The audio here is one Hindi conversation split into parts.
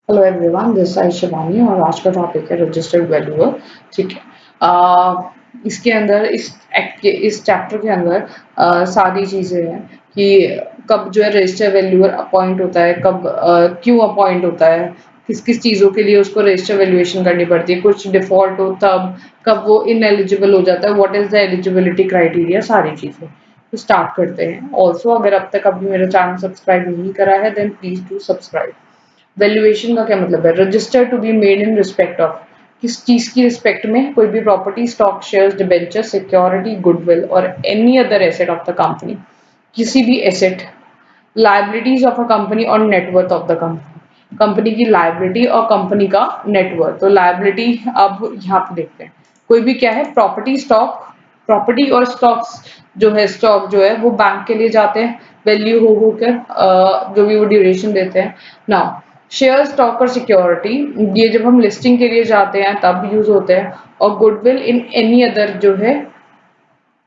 Hello everyone, this side Shivani और आज का टॉपिक है रजिस्टर्ड वैल्यूअर। ठीक है। इसके अंदर इस चैप्टर के अंदर सारी चीजें हैं कि कब जो है रजिस्टर्ड वैल्यूअर अपॉइंट होता है, कब क्यों अपॉइंट होता है, किस किस चीज़ों के लिए उसको रजिस्टर वैल्यूएशन करनी पड़ती है, कुछ डिफॉल्ट हो तब, कब वो इनएलिजिबल हो जाता है, what is the eligibility criteria, सारी चीज़ें। तो स्टार्ट करते हैं। ऑल्सो अगर अब तक अभी मेरा चैनल सब्सक्राइब नहीं करा है then please do subscribe. Valuation का क्या मतलब है? Register to be made in respect of, किस चीज की रिस्पेक्ट में? कोई भी property, stock, shares, debenture, security, goodwill और any other asset of the company, किसी भी asset, liabilities of a company और net worth of the company, company की लाइबिलिटी और कंपनी का नेटवर्थ। तो लाइबिलिटी अब यहाँ पे देखते हैं, कोई भी क्या है, प्रॉपर्टी, स्टॉक, प्रॉपर्टी और स्टॉक्स जो है, स्टॉक जो है वो बैंक के लिए जाते हैं वैल्यू हो होकर, जो भी वो ड्यूरेशन देते हैं। नाउ शेयर, स्टॉक और सिक्योरिटी, ये जब हम लिस्टिंग के लिए जाते हैं तब यूज होते हैं। और गुडविल इन एनी अदर जो है,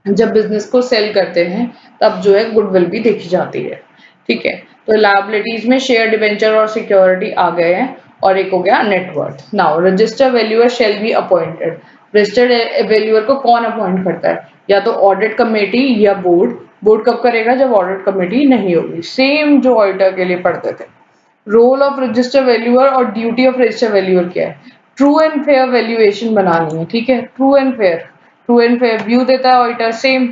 जब बिजनेस को सेल करते हैं तब जो है गुडविल भी देखी जाती है। ठीक है। तो लायबिलिटीज में शेयर, डिबेंचर और सिक्योरिटी आ गए हैं। और एक हो गया net worth. Now register valuer shall be appointed. Registered valuer को कौन अपॉइंट करता है? या तो ऑडिट कमेटी या बोर्ड। बोर्ड कब करेगा? जब ऑडिट कमेटी नहीं होगी, सेम जो ऑडिटर के लिए पढ़ते थे। रोल ऑफ रजिस्टर वैल्यूअर और ड्यूटी ऑफ रजिस्टर वैल्यूअर क्या है? ट्रू एंड फेयर वैल्यूएशन बनानी है। ठीक है, true and fair, true and fair view देता है ऑडिटर। सेम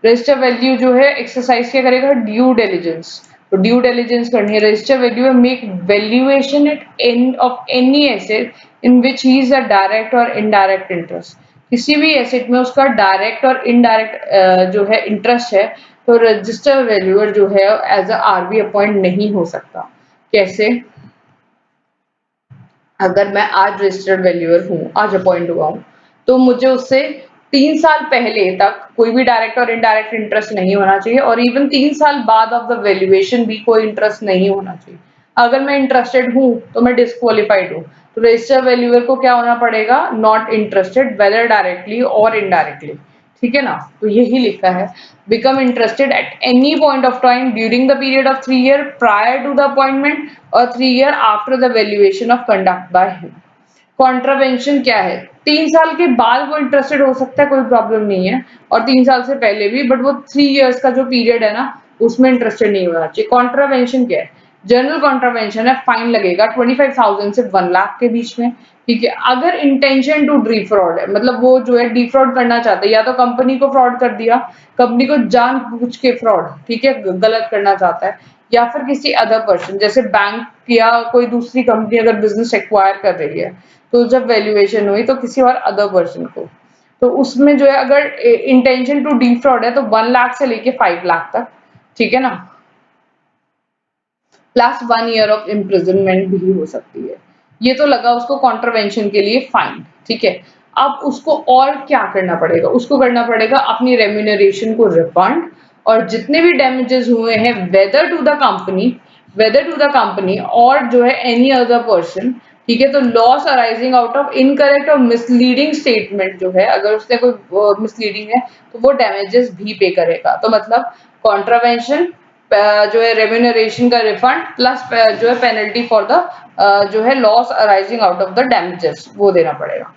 रजिस्टर वैल्यू जो है एक्सरसाइज क्या करेगा? Due diligence. तो ड्यू डिलिजेंस करनी है। Register value make valuation at end of any asset in which he is a direct और इनडायरेक्ट इंटरेस्ट। किसी भी एसेट में उसका डायरेक्ट और इनडायरेक्ट जो है इंटरेस्ट है, तो रजिस्टर वैल्यूअर जो है एज अ आरबी अपॉइंट नहीं हो सकता। कैसे? अगर मैं आज रजिस्टर्ड वैल्यूअर हूँ, आज अपॉइंट हुआ हूँ, तो मुझे उससे 3 साल पहले तक कोई भी डायरेक्ट और इनडायरेक्ट इंटरेस्ट नहीं होना चाहिए, और इवन 3 साल बाद ऑफ द वैल्यूएशन भी कोई इंटरेस्ट नहीं होना चाहिए। अगर मैं इंटरेस्टेड हूँ तो मैं डिस्क्वालिफाइड हूँ। तो रजिस्टर्ड वैल्यूअर को क्या होना पड़ेगा? नॉट इंटरेस्टेड वेदर डायरेक्टली और इनडायरेक्टली। ठीक है ना? तो यही लिखा है, become interested at any point of time during the period of 3 years prior to the appointment और 3 year after the valuation of conduct by him। Contravention क्या है? 3 साल के बाद वो इंटरेस्टेड हो सकता है, कोई प्रॉब्लम नहीं है, और 3 साल से पहले भी, बट वो 3 इयर्स का जो पीरियड है ना, उसमें इंटरेस्टेड नहीं होना चाहिए। कॉन्ट्रावेंशन क्या है? जनरल कॉन्ट्रावेंशन है, फाइन लगेगा 25,000 से 1 लाख के बीच में। ठीक है। अगर इंटेंशन टू डिफ्रॉड है, मतलब वो जो है डिफ्रॉड करना चाहते हैं, या तो कंपनी को फ्रॉड कर दिया, कंपनी को जानबूझ के फ्रॉड, ठीक है, गलत करना चाहता है, या फिर किसी अदर पर्सन जैसे बैंक या कोई दूसरी कंपनी अगर बिजनेस एक्वायर कर रही है, तो जब वैल्यूएशन हुई तो किसी और अदर पर्सन को, तो उसमें जो है अगर इंटेंशन टू डिफ्रॉड है तो 1 लाख से लेके 5 लाख तक। ठीक है ना? प्लस 1 ईयर ऑफ इम्प्रिजनमेंट भी हो सकती है। ये तो लगा उसको कॉन्ट्रवेंशन के लिए फाइन। ठीक है। अब उसको और क्या करना पड़ेगा? उसको करना पड़ेगा अपनी रेम्यूनरेशन को रिफंड, और जितने भी डैमेजेस हुए हैं whether to the company, whether to the company और जो है एनी अदर पर्सन। ठीक है। तो loss arising out of incorrect और मिसलीडिंग स्टेटमेंट जो है, अगर उसने कोई मिसलीडिंग है तो वो डैमेजेस भी पे करेगा। तो मतलब कॉन्ट्रावेंशन, जो है रेम्यूनरेशन का रिफंड, प्लस जो है पेनल्टी फॉर द जो है loss arising out of the damages, वो देना पड़ेगा।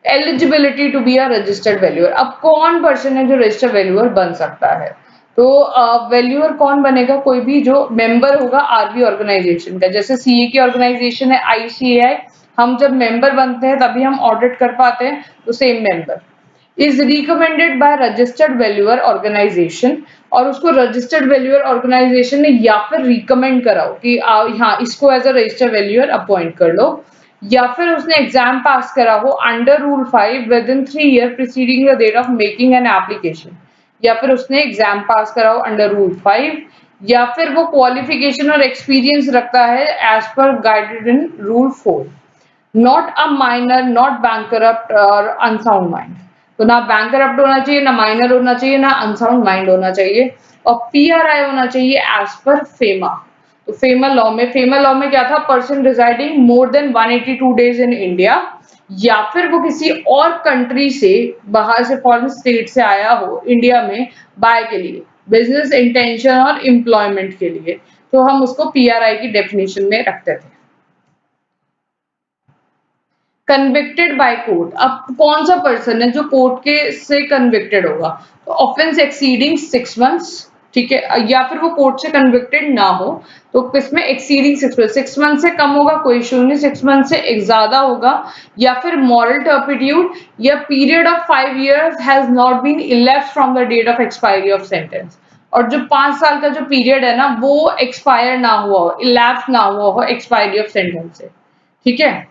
Eligibility to be a registered valuer. अब कौन पर्सन है जो रजिस्टर्ड वैल्यूअर बन सकता है? तो वैल्यूअर कौन बनेगा? कोई भी जो मेंबर होगा आरबी ऑर्गेनाइजेशन का, जैसे सीए की ऑर्गेनाइजेशन है आईसीएआई, हम जब मेंबर बनते हैं तभी हम ऑडिट कर पाते हैं, तो same member is recommended by registered valuer organisation. और उसको रजिस्टर्ड वैल्यूअर ऑर्गेनाइजेशन ने या फिर रिकमेंड कराओ कि हाँ इसको as a registered valuer appoint कर लो, या फिर उसने एग्जाम पास करा हो under rule 5 within 3 year preceding the date of making an application, या फिर उसने एग्जाम पास करा हो अंडर रूल 5, या फिर वो क्वालिफिकेशन और एक्सपीरियंस रखता है as per guided in rule 4। Not a minor, not bankrupt और अनसाउंड माइंड। तो ना बैंकरप्ट होना चाहिए, ना माइनर होना चाहिए, ना अनसाउंड माइंड होना चाहिए, और पीआरआई होना चाहिए एज पर फेमा। तो फेमा लॉ में क्या था? Person residing more than 182 days in India, या फिर वो किसी और कंट्री से, बाहर से, फॉरेन स्टेट से आया हो इंडिया में बाय के लिए, बिजनेस इंटेंशन और एम्प्लॉयमेंट के लिए, तो हम उसको पीआरआई की डेफिनेशन में रखते थे। कन्विक्टेड बाय कोर्ट, अब कौन सा पर्सन है जो कोर्ट के से कन्विक्टेड होगा, तो ऑफेंस एक्सीडिंग 6 मंथ्स, ठीक है, या फिर वो कोर्ट से कन्विक्टेड ना हो, तो किसमें एक्सीडिंग 6 मंथ, 6 मंथ से कम होगा कोई इशू नहीं, 6 मंथ से एक ज्यादा होगा, या फिर मॉरल टर्पिट्यूड, या period of 5 years has not been elapsed from the date of expiry of sentence, और जो 5 साल का जो पीरियड है ना वो एक्सपायर ना हुआ हो, इलेप्स ना हुआ हो एक्सपायरी ऑफ सेंटेंस से, ठीक है।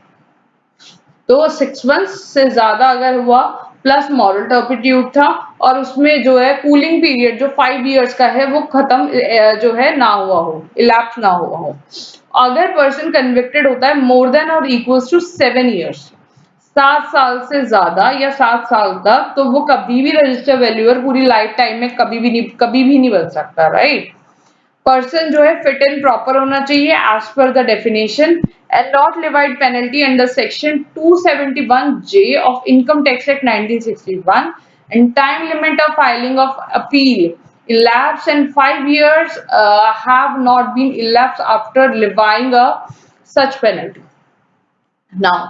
तो 6 मंथ से ज्यादा अगर हुआ, प्लस मॉरल टर्पिट्यूड था, और उसमें जो है कूलिंग पीरियड जो 5 years का है वो खत्म जो है ना हुआ हो, इलैप्स ना हुआ हो। अगर पर्सन कन्विक्टेड होता है मोर देन और इक्वल्स टू 7 years, 7 साल से ज्यादा या 7 साल तक, तो वो कभी भी रजिस्टर वैल्यूअर पूरी लाइफ टाइम में कभी भी नहीं बन सकता, राइट। पर्सन जो है फिट एंड प्रॉपर होना चाहिए as per the definition, and not levied penalty under section 271J of income tax act 1961, and time limit of filing of appeal elapsed and 5 years have not been elapsed after levying a such penalty. Now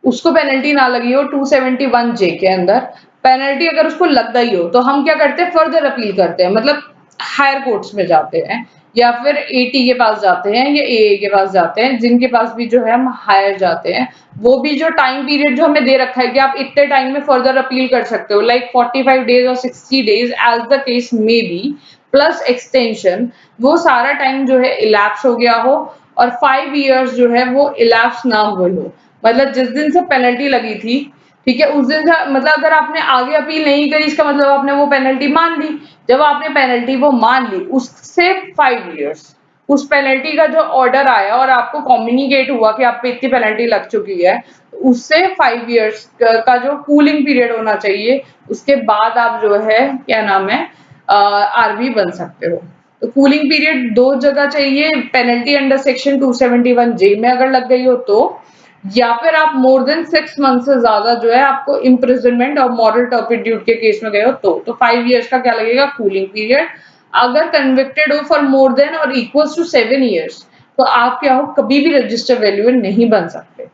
उसको पेनल्टी ना लगी हो 271J के अंदर, पेनल्टी अगर उसको लग गई हो तो हम क्या करते हैं, फर्दर अपील करते हैं, मतलब हायर कोर्ट्स में जाते हैं, या फिर एटी के पास जाते हैं, या एए के पास जाते हैं, जिनके पास भी जो है हम हायर जाते हैं, वो भी जो टाइम पीरियड जो हमें दे रखा है कि आप इतने टाइम में फर्दर अपील कर सकते हो, लाइक 45 डेज और 60 days as the case may be, plus extension, वो सारा टाइम जो है इलैप्स हो गया हो, और 5 years जो है वो इलैप्स ना हुए हो, मतलब जिस दिन से पेनल्टी लगी थी, ठीक है, उस दिन से, मतलब अगर आपने आगे अपील नहीं करी इसका मतलब आपने वो पेनल्टी मान ली, जब आपने पेनल्टी वो मान ली उससे 5 years, उस पेनल्टी का जो ऑर्डर आया और आपको कम्युनिकेट हुआ कि आप पे इतनी पेनल्टी लग चुकी है, उससे 5 years का जो कूलिंग पीरियड होना चाहिए, उसके बाद आप जो है क्या नाम है आरबी बन सकते हो। तो कूलिंग पीरियड दो जगह चाहिए, पेनल्टी अंडर सेक्शन 271J में अगर लग गई हो तो, या फिर आप मोर देन 6 मंथ से ज्यादा जो है आपको इम्प्रिजनमेंट और मॉरल टर्पिट्यूड के केस में गए हो तो 5 years का क्या लगेगा कूलिंग पीरियड। अगर कन्विक्टेड हो फॉर मोर देन और इक्वल्स टू 7 years, तो आप क्या हो कभी भी रजिस्टर वैल्यूअर नहीं बन सकते।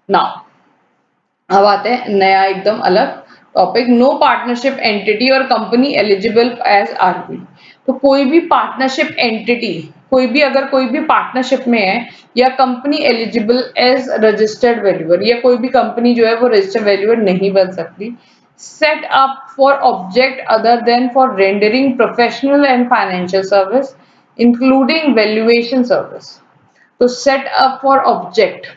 नाउ अब आते हैं नया एकदम अलग टॉपिक, नो पार्टनरशिप एंटिटी और कंपनी एलिजिबल एज आरबी। तो कोई भी पार्टनरशिप एंटिटी, कोई भी अगर कोई भी पार्टनरशिप में है, या company eligible as registered valuer, या कोई भी कंपनी जो है वो रजिस्टर्ड वैल्यूअर नहीं बन सकती, set up for object other than for rendering professional and financial service including valuation service. तो सेट अप फॉर ऑब्जेक्ट,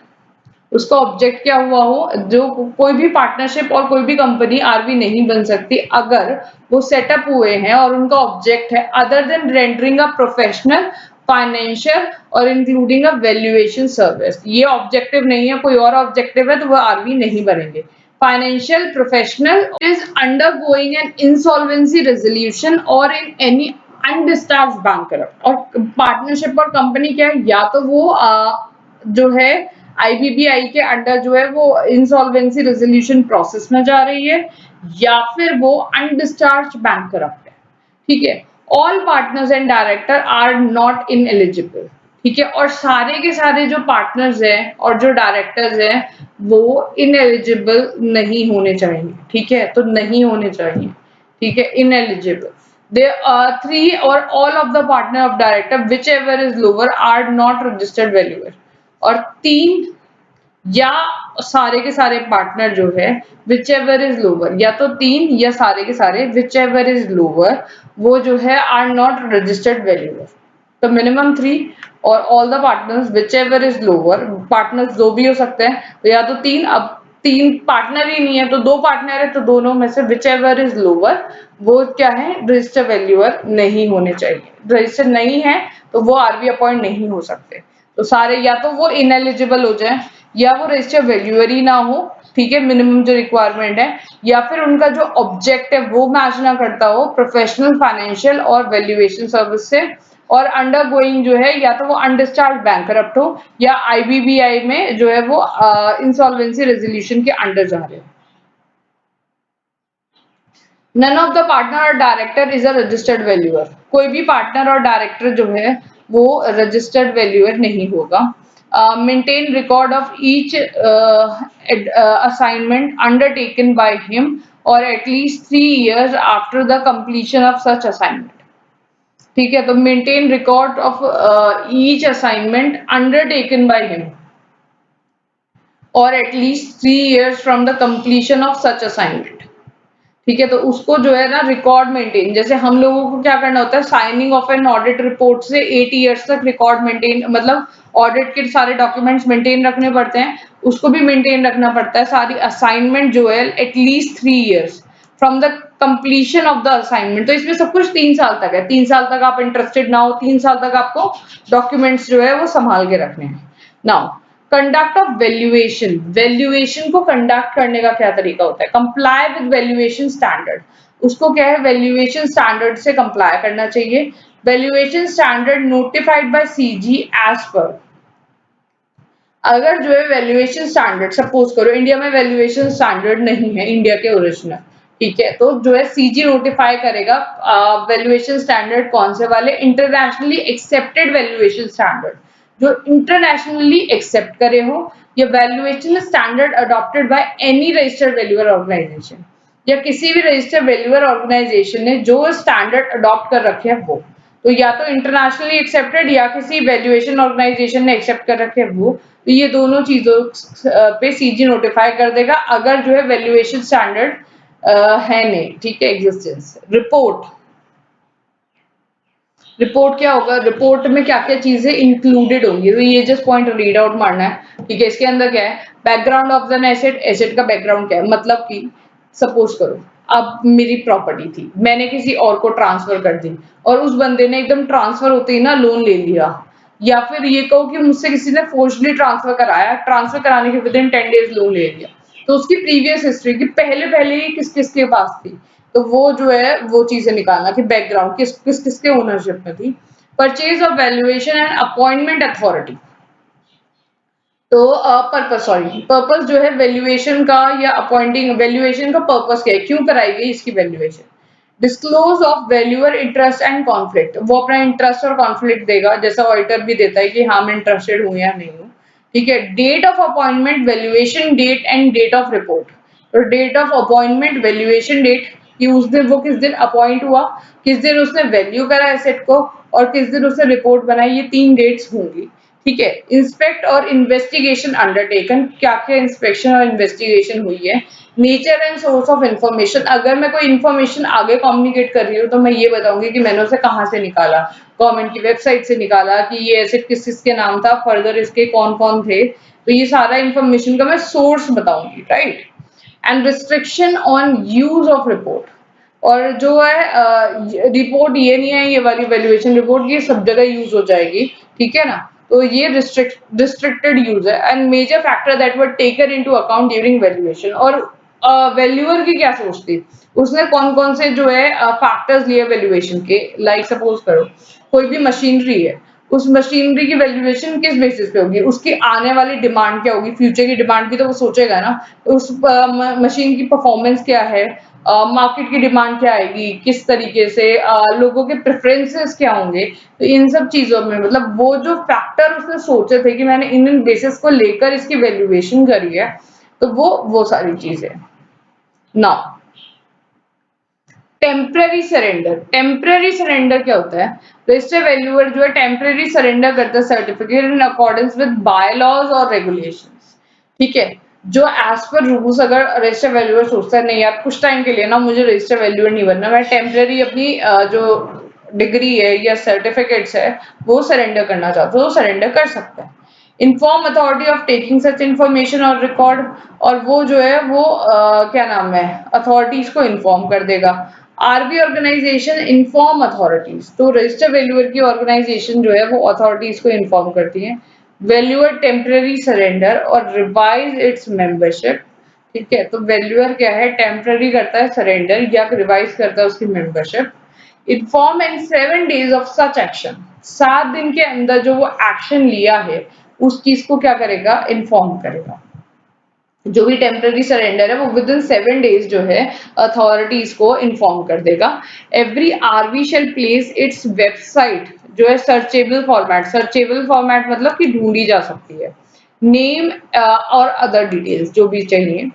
उसका ऑब्जेक्ट क्या हुआ हो, जो कोई भी पार्टनरशिप और कोई भी कंपनी आरबी नहीं बन सकती अगर वो सेटअप हुए हैं और उनका ऑब्जेक्ट है other than rendering a professional financial और इंक्लूडिंग अ वैल्यूएशन सर्विस। ये ऑब्जेक्टिव नहीं है, कोई और ऑब्जेक्टिव है तो वो आरबी नहीं बनेंगे। Financial professional is undergoing an insolvency resolution और इन एनी अनडिस्चार्ज बैंकरप्ट। और पार्टनरशिप और कंपनी क्या है, या तो वो जो है आईबीबीआई के अंडर जो है वो इंसॉल्वेंसी रेजोल्यूशन प्रोसेस में जा रही है, या फिर वो अनडिस्चार्ज बैंकरप्ट है, ठीक है। All partners and director are not ineligible, ठीक है, और सारे के सारे जो पार्टनर्स हैं और जो डायरेक्टर्स हैं वो इन एलिजिबल नहीं होने चाहिए, ठीक है, तो नहीं होने चाहिए, ठीक है, in eligible. There are three or all of the partner of director whichever is lower are not registered valuer। और तीन या सारे के सारे पार्टनर जो है whichever is lower, या तो तीन या सारे के सारे whichever is lower, वो जो है are not registered valuer। तो मिनिमम 3 और all the partners whichever is lower, partners दो भी हो सकते हैं, तो या तो तीन, अब तीन पार्टनर ही नहीं है तो दो पार्टनर है, तो दोनों में से whichever is lower वो क्या है रजिस्टर वैल्यूअर नहीं होने चाहिए, रजिस्टर नहीं है तो वो आरबी अपॉइंट नहीं हो सकते। तो सारे या तो वो इनएलिजिबल हो जाए, या वो रजिस्टर वैल्यूअर ही ना हो, ठीक है, मिनिमम जो रिक्वायरमेंट है, या फिर उनका जो ऑब्जेक्ट है वो मैच ना करता हो प्रोफेशनल फाइनेंशियल और वैल्यूएशन सर्विस से, और अंडर गोइंग जो है या तो वो अनडिस्चार्ज बैंकरप्ट हो, या आईबीबीआई में जो है वो इंसॉल्वेंसी रेजोल्यूशन के अंडर जा रहे हो। नन ऑफ द पार्टनर और director is a registered valuer, कोई भी पार्टनर और डायरेक्टर जो है वो रजिस्टर्ड वैल्यूअर नहीं होगा। maintain record of each assignment undertaken by him or at least 3 years after the completion of such assignment. ठीक है, तो maintain record of each assignment undertaken by him or at least 3 years from the completion of such assignment. ठीक है, तो उसको जो है ना रिकॉर्ड मेंटेन, जैसे हम लोगों को क्या करना होता है, signing off an audit report से 8 इयर्स तक रिकॉर्ड मेंटेन, मतलब ऑडिट के सारे डॉक्यूमेंट्स मेंटेन रखने पड़ते हैं, उसको भी मेंटेन रखना पड़ता है। सारी असाइनमेंट जो है at least 3 years from the completion of the assignment. तो इसमें सब कुछ 3 साल तक है, 3 साल तक आप इंटरेस्टेड ना हो, 3 साल तक आपको डॉक्यूमेंट्स जो है वो संभाल के रखने हैं। Now conduct of valuation, valuation को कंडक्ट करने का क्या तरीका होता है, कंप्लाई विद वैल्यूएशन स्टैंडर्ड। उसको क्या है, वैल्यूएशन स्टैंडर्ड से कंप्लाई करना चाहिए। Valuation standard notified by CG as per, अगर जो है वैल्यूएशन स्टैंडर्ड, सपोज करो इंडिया में वैल्यूएशन स्टैंडर्ड नहीं है, इंडिया के ओरिजिनल, ठीक है, तो जो है सीजी नोटिफाई करेगा वैल्यूएशन स्टैंडर्ड कौन से वाले, इंटरनेशनली एक्सेप्टेड वैल्यूएशन स्टैंडर्ड, जो इंटरनेशनली एक्सेप्ट करे हो, या valuation standard adopted by any registered valuer organisation, या किसी भी रजिस्टर्ड वैल्यूअर ऑर्गेनाइजेशन ने जो स्टैंडर्ड अडॉप्ट कर रखे हैं वो, तो या तो इंटरनेशनली एक्सेप्टेड या किसी वैल्यूएशन ऑर्गेनाइजेशन ने एक्सेप्ट कर रखे हैं वो, तो ये दोनों चीजों पे सीजी नोटिफाई कर देगा अगर जो है वैल्यूएशन स्टैंडर्ड है नहीं, ठीक है, एग्जिस्टेंस। रिपोर्ट, रिपोर्ट क्या होगा, रिपोर्ट में क्या क्या चीजें इंक्लूडेड होंगी, तो ये जस्ट पॉइंट रीड आउट मारना है, ठीक है। इसके अंदर क्या है, background of an asset, asset का बैकग्राउंड क्या है, मतलब कि सपोज करो अब मेरी प्रॉपर्टी थी, मैंने किसी और को ट्रांसफर कर दी और उस बंदे ने एकदम ट्रांसफर होते ही ना लोन ले लिया, या फिर ये कहो कि मुझसे किसी ने फोर्सली ट्रांसफर कराया, ट्रांसफर कराने के विद इन 10 डेज लोन ले लिया, तो उसकी प्रीवियस हिस्ट्री की पहले पहले ही किस किस के पास थी, तो वो जो है वो चीजें निकालना कि बैकग्राउंड किस किस किसके ओनरशिप में थी। Purchase of valuation and appointment authority, तो पर्पस, सॉरी पर्पस जो है वैल्यूएशन का या अपॉइंटिंग, वैल्यूएशन का पर्पस क्या है, क्यों कराई गई इसकी valuation. Disclose of valuer interest and conflict, वो अपना इंटरेस्ट और कॉन्फ्लिक्ट देगा, जैसा ऑडिटर भी देता है कि हाँ मैं इंटरेस्टेड हूँ या नहीं हूँ, ठीक है। Date of appointment, valuation date and date of report, तो date of appointment, valuation date कि उस दिन वो किस दिन अपॉइंट हुआ, किस दिन उसने वैल्यू करा एसेट को, और किस दिन उसने रिपोर्ट बनाई, ये 3 डेट्स होंगी, ठीक है। इंस्पेक्ट और इन्वेस्टिगेशन अंडरटेकन, क्या क्या इंस्पेक्शन और इन्वेस्टिगेशन हुई है। Nature and source of information, अगर मैं कोई इन्फॉर्मेशन आगे कम्युनिकेट कर रही हूँ तो मैं ये बताऊंगी कि मैंने उसे कहाँ से निकाला, गवर्नमेंट की वेबसाइट से निकाला, कि ये एसेट किस किसके नाम था, फर्दर इसके कौन कौन थे, तो ये सारा इंफॉर्मेशन का मैं सोर्स बताऊंगी, right. And restriction on use of report, और जो है रिपोर्ट ये नहीं है ये वाली वैल्यूएशन रिपोर्ट, ये सब जगह यूज हो जाएगी, ठीक है ना, तो ये रिस्ट्रिक्टेड यूज है। And major factor that were taken into account during valuation, और वैल्यूअर की क्या सोच थी, उसने कौन कौन से जो है फैक्टर्स लिए वैल्यूएशन के, लाइक सपोज करो कोई भी मशीनरी है, उस मशीनरी की वैल्यूएशन किस बेसिस पे होगी, उसकी आने वाली डिमांड क्या होगी, फ्यूचर की डिमांड भी तो वो सोचेगा ना, उस मशीन की परफॉर्मेंस क्या है, मार्केट की डिमांड क्या आएगी, किस तरीके से लोगों के प्रेफरेंसेस क्या होंगे, तो इन सब चीजों में मतलब वो जो फैक्टर उसने सोचे थे कि मैंने इन बेसिस को लेकर इसकी वैल्यूएशन करी है, तो वो सारी चीजें। Now temporary surrender, temporary surrender क्या होता है, रजिस्टर वैल्यूअर जो है टेम्पररी सरेंडर करता है certificate in accordance with bylaws और रेगुलेशंस, ठीक है। जो एज पर रूल्स अगर रजिस्टर वैल्यूअर सोचता है नहीं यार कुछ टाइम के लिए ना मुझे रजिस्टर वैल्यूअर नहीं बनना, मैं टेम्पररी अपनी जो डिग्री है या सर्टिफिकेट्स है वो सरेंडर करना चाहता हूँ, तो सरेंडर कर सकता है। Inform authority of taking such information और रिकॉर्ड, और वो जो है वो क्या नाम है अथॉरिटीज को इन्फॉर्म कर देगा। आरबी ऑर्गेनाइजेशन इन्फॉर्म अथॉरिटीज, तो रजिस्टर वैल्यूअर की ऑर्गेनाइजेशन जो है वो अथॉरिटीज को इन्फॉर्म करती है। वैल्यूअर टेम्पररी सरेंडर और रिवाइज इट्स मेंबरशिप, ठीक है, तो वैल्यूअर क्या है टेम्पररी करता है सरेंडर या रिवाइज करता है उसकी membership. Inform in 7 days of such action, 7 दिन के अंदर जो वो एक्शन लिया है उस चीज को क्या करेगा, इन्फॉर्म करेगा। जो भी टेम्पररी सरेंडर है वो विद इन 7 days जो है अथॉरिटीज को इन्फॉर्म कर देगा। Every RV shall place its website, जो है सर्चेबल फॉर्मेट मतलब कि ढूंढी जा सकती है। नेम और अदर डिटेल्स जो भी चाहिए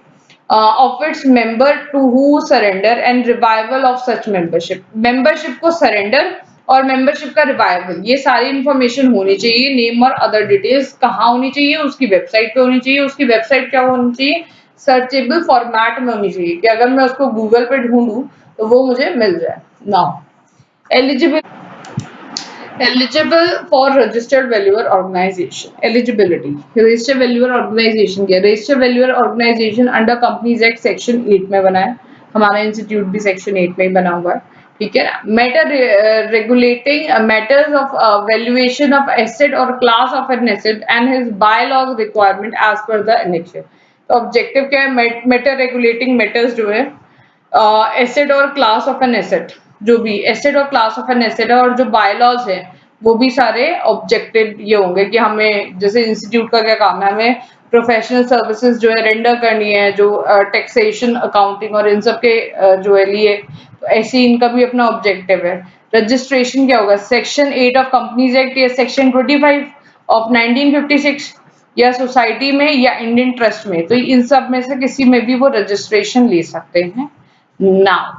of its member to who surrender and revival of such membership को सरेंडर और मेंबरशिप का रिवाइवल, ये सारी इंफॉर्मेशन होनी चाहिए। नेम और अदर डिटेल्स कहाँ होनी चाहिए, उसकी वेबसाइट पे होनी चाहिए। उसकी वेबसाइट क्या होनी चाहिए, सर्चेबल फॉर्मेट में होनी चाहिए कि अगर मैं उसको गूगल पे ढूंढूं तो वो मुझे मिल जाए। Now eligible eligible for registered valuer organization eligibility registered valuer organization क्या registered valuer organization under companies act section 8 में बना है। हमारा इंस्टीट्यूट भी सेक्शन 8 में ही बना हुआ है, ठीक है ना। Matter regulating matters of valuation of asset or class of an asset and his bylaws requirement as per the annexure। तो ऑब्जेक्टिव क्या है, मैटर रेगुलेटिंग मैटर्स जो है एसेट और क्लास ऑफ एन एसेट, जो भी एसेट और क्लास ऑफ एन एसेट है, और जो बायलॉज है वो भी सारे ऑब्जेक्टिव ये होंगे कि हमें जैसे इंस्टीट्यूट का क्या काम है, हमें प्रोफेशनल सर्विसेज जो है रेंडर करनी है, जो टैक्सेशन अकाउंटिंग और इन सब के जो है लिए, तो ऐसे इनका भी अपना ऑब्जेक्टिव है। रजिस्ट्रेशन क्या होगा, सेक्शन 8 ऑफ कंपनीज एक्ट या सेक्शन 25 ऑफ 1956 या सोसाइटी में या इंडियन ट्रस्ट में, तो इन सब में से किसी में भी वो रजिस्ट्रेशन ले सकते हैं। नाउ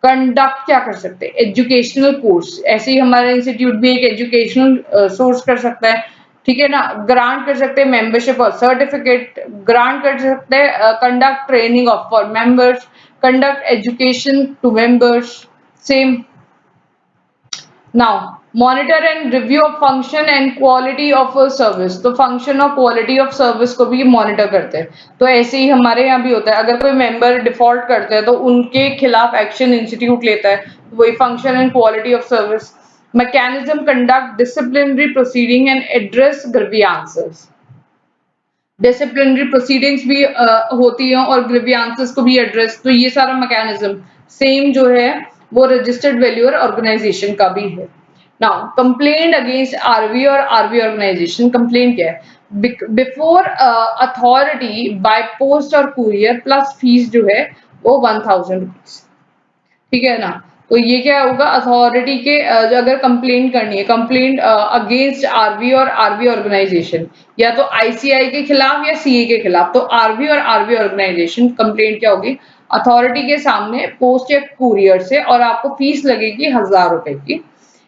कंडक्ट क्या कर सकते हैं, एजुकेशनल कोर्स, ऐसे ही हमारा इंस्टीट्यूट भी एक एजुकेशनल सोर्स कर सकता है, ठीक है ना। ग्रांट कर सकते हैं मेंबरशिप और सर्टिफिकेट, ग्रांट कर सकते हैं conduct training of for members, conduct education to members, same. Now monitor and review of function and quality of service, तो फंक्शन और क्वालिटी ऑफ सर्विस को भी मॉनिटर करते हैं। तो ऐसे ही हमारे यहाँ भी होता है, अगर कोई मेंबर डिफॉल्ट करते हैं तो उनके खिलाफ एक्शन इंस्टीट्यूट लेता है, वही function and quality of service. Mechanism conduct disciplinary proceeding and address grievances, disciplinary proceedings भी होती है और ग्रीवियंसेस को भी एड्रेस, तो ये सारा मैकेनिज्म सेम जो है वो रजिस्टर्ड वैल्यूअर ऑर्गेनाइजेशन का भी है। नाउ कंप्लेंट अगेंस्ट आरवी और आरवी ऑर्गेनाइजेशन, कंप्लेंट क्या है, बिफोर अथॉरिटी बाय पोस्ट और कुरियर प्लस फीस जो है वो 1000 रुपीज, ठीक है ना। तो ये क्या होगा, अथॉरिटी के अगर कंप्लेंट करनी है, कंप्लेंट अगेंस्ट आरवी और आरवी ऑर्गेनाइजेशन, या तो आईसीआई के खिलाफ या सीए के खिलाफ, तो आरवी और आरवी ऑर्गेनाइजेशन कंप्लेंट क्या होगी, अथॉरिटी के सामने पोस्ट या कुरियर से, और आपको फीस लगेगी 1000 रुपए की।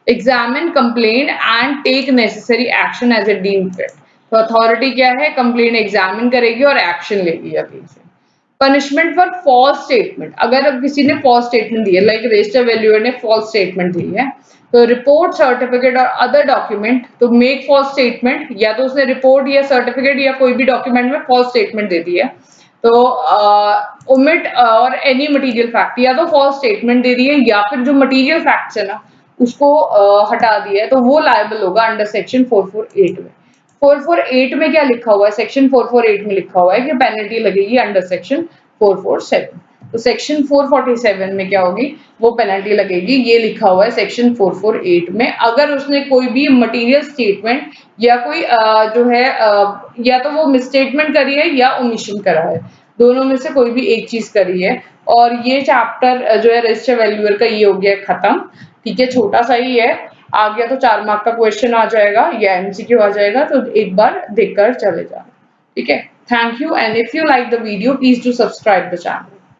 Examine complaint and take necessary action as a deemed fit, तो अथॉरिटी क्या है, कंप्लेंट एग्जामिन करेगी और एक्शन लेगी अगेंस्ट से। पनिशमेंट फॉर फॉल्स स्टेटमेंट, अगर अब किसी ने फॉल्स स्टेटमेंट दी है, लाइक रजिस्टर वैल्यूअर ने फॉल्स स्टेटमेंट दी है, तो रिपोर्ट सर्टिफिकेट और अदर डॉक्यूमेंट, तो मेक फॉल्स स्टेटमेंट, या तो उसने रिपोर्ट या सर्टिफिकेट या कोई भी डॉक्यूमेंट में फॉल्स स्टेटमेंट दे दी है, तो ओमिट और एनी मटेरियल फैक्ट, या तो फॉल्स स्टेटमेंट दे दी है या फिर जो मटेरियल फैक्ट्स है ना उसको हटा दिया है, तो वो लायबल होगा अंडर सेक्शन 448 में। 448 में क्या लिखा हुआ है, सेक्शन 448 में लिखा हुआ है कि पेनल्टी लगेगी अंडर सेक्शन 447, तो सेक्शन 447 में क्या होगी, वो पेनल्टी लगेगी, ये लिखा हुआ है सेक्शन 448 में। अगर उसने कोई भी मटेरियल स्टेटमेंट या कोई जो है या तो वो मिसस्टेटमेंट करी है या ओमिशन करा है, दोनों में से कोई भी एक चीज करी है। और ये चैप्टर जो है रजिस्टर वैल्यूअर का ये हो गया खत्म, ठीक है, छोटा सा ही है। आ गया तो 4 मार्क का क्वेश्चन आ जाएगा या एमसीक्यू आ जाएगा, तो एक बार देखकर चले जाना, ठीक है। Thank you, and if you like the video please do subscribe the channel.